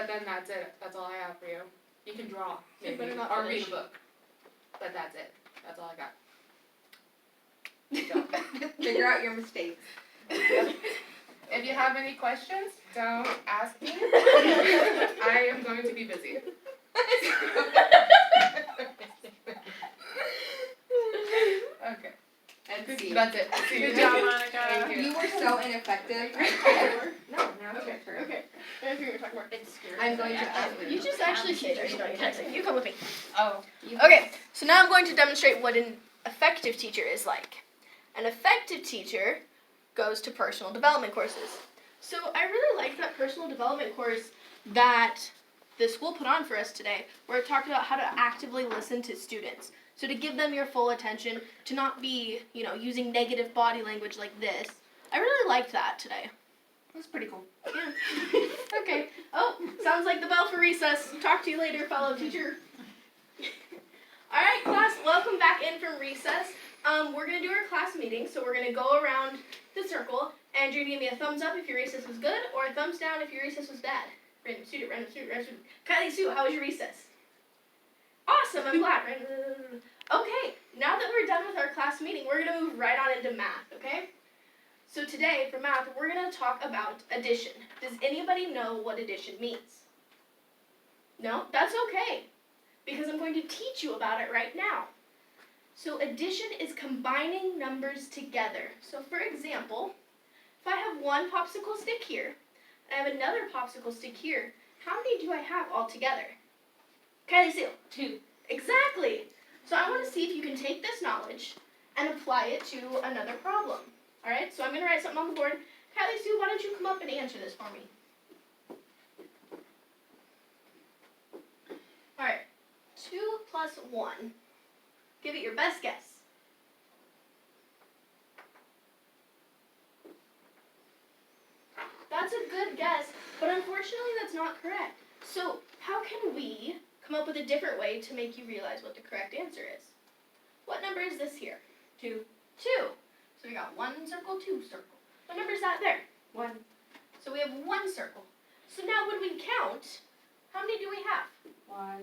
But then that's it. That's all I have for you. You can draw, maybe, better not or finish. read a book. But that's it. That's all I got. Good job. Figure out your mistakes. If you have any questions, don't ask me. I am going to be busy. Okay. And see. That's it. See you. Good job, Monica. Thank you. You were so ineffective. No, now it's your turn. Okay. I think you're talking more. It's scary. I'm going to You just actually say that. You don't even say. You come with me. Oh. Okay, so now I'm going to demonstrate what an effective teacher is like. An effective teacher goes to personal development courses. So I really like that personal development course that the school put on for us today, where it talked about how to actively listen to students. So to give them your full attention, to not be, using negative body language like this. I really liked that today. That's pretty cool. Yeah. Okay. Oh, sounds like the bell for recess. Talk to you later, fellow teacher. All right, class, welcome back in from recess. We're going to do our class meeting, so we're going to go around the circle, and you're going to give me a thumbs up if your recess was good, or a thumbs down if your recess was bad. Random student, random student, random student. Kylie Sue, how was your recess? Awesome, I'm glad. Okay, now that we're done with our class meeting, we're going to move right on into math, okay? So today, for math, we're going to talk about addition. Does anybody know what addition means? No? That's okay, because I'm going to teach you about it right now. So addition is combining numbers together. So for example, if I have one popsicle stick here, and I have another popsicle stick here, how many do I have all together? Kylie Sue? 2. Exactly. So I want to see if you can take this knowledge and apply it to another problem. All right, so I'm going to write something on the board. Kylie Sue, why don't you come up and answer this for me? All right, 2 plus 1. Give it your best guess. That's a good guess, but unfortunately that's not correct. So how can we come up with a different way to make you realize what the correct answer is? What number is this here? 2. 2. So we got 1 circle, 2 circle. What number is that there? 1. So we have 1 circle. So now when we count, how many do we have? 1,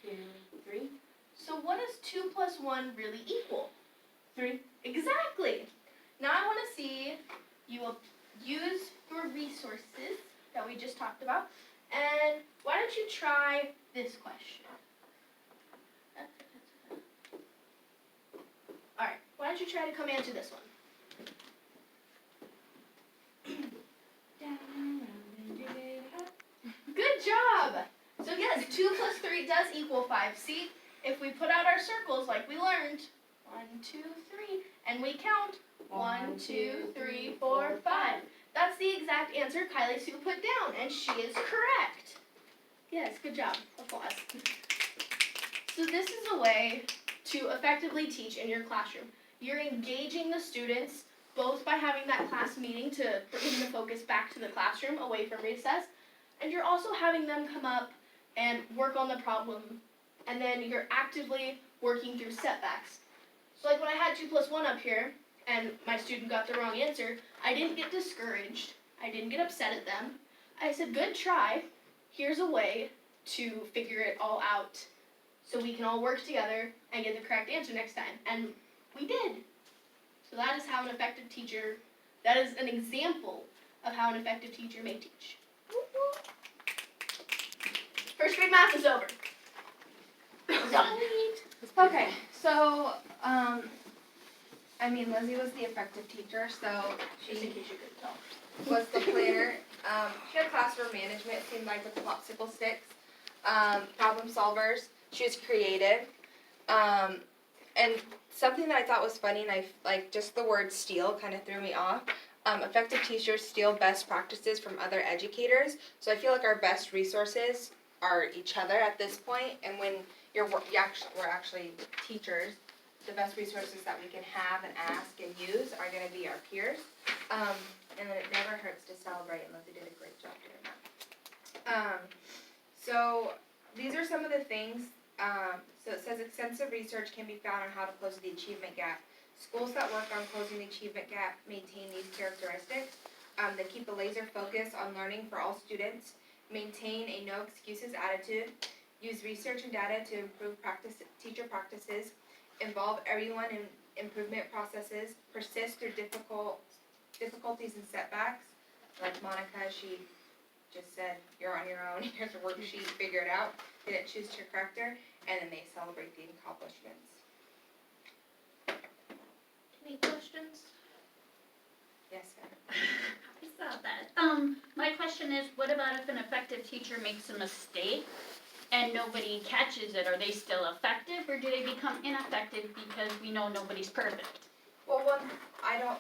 2, 3. So what does 2 plus 1 really equal? 3. Exactly. Now I want to see you use your resources that we just talked about. And why don't you try this question? All right. Why don't you try to come answer this one? Good job. So yes, 2 plus 3 does equal 5. See, if we put out our circles like we learned, 1, 2, 3, and we count 1, 2, 3, 4, 5. That's the exact answer Kylie Sue put down, and she is correct. Yes, good job. Applause. So this is a way to effectively teach in your classroom. You're engaging the students both by having that class meeting to bring the focus back to the classroom away from recess, and you're also having them come up and work on the problem, and then you're actively working through setbacks. So like when I had 2 plus 1 up here, and my student got the wrong answer, I didn't get discouraged. I didn't get upset at them. I said, good try. Here's a way to figure it all out so we can all work together and get the correct answer next time. And we did. So that is how an effective teacher, that is an example of how an effective teacher may teach. First grade math is over. Okay, so, Lizzie was the effective teacher, so Just in she case you couldn't tell. was the planner. She had classroom management, it seemed like, with the popsicle sticks. Problem solvers. She was creative. And something that I thought was funny, and just the word steal kind of threw me off. Effective teachers steal best practices from other educators. So I feel like our best resources are each other at this point. And when we're actually teachers, the best resources that we can have and ask and use are going to be our peers. And then it never hurts to celebrate unless they did a great job doing that. So these are some of the things. So it says extensive research can be found on how to close the achievement gap. Schools that work on closing the achievement gap maintain these characteristics. They keep a laser focus on learning for all students. maintain a no excuses attitude, use research and data to improve teacher practices, involve everyone in improvement processes, persist through difficulties and setbacks. Like Monica, she just said, you're on your own, here's a worksheet, figure it out, didn't choose to correct her, and then they celebrate the accomplishments. Any questions? Yes, ma'am. I saw that. My question is, what about if an effective teacher makes a mistake and nobody catches it? Are they still effective, or do they become ineffective because we know nobody's perfect? Well, I don't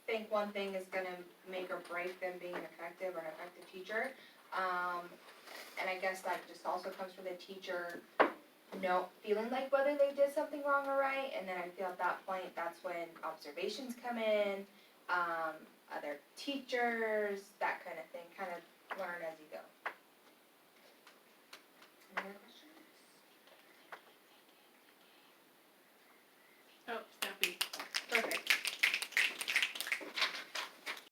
think one thing is gonna make or break them being effective or an effective teacher. And I guess that just also comes from the teacher feeling like whether they did something wrong or right, and then I feel at that point, that's when observations come in, other teachers, that kind of thing, kind of learn as you go.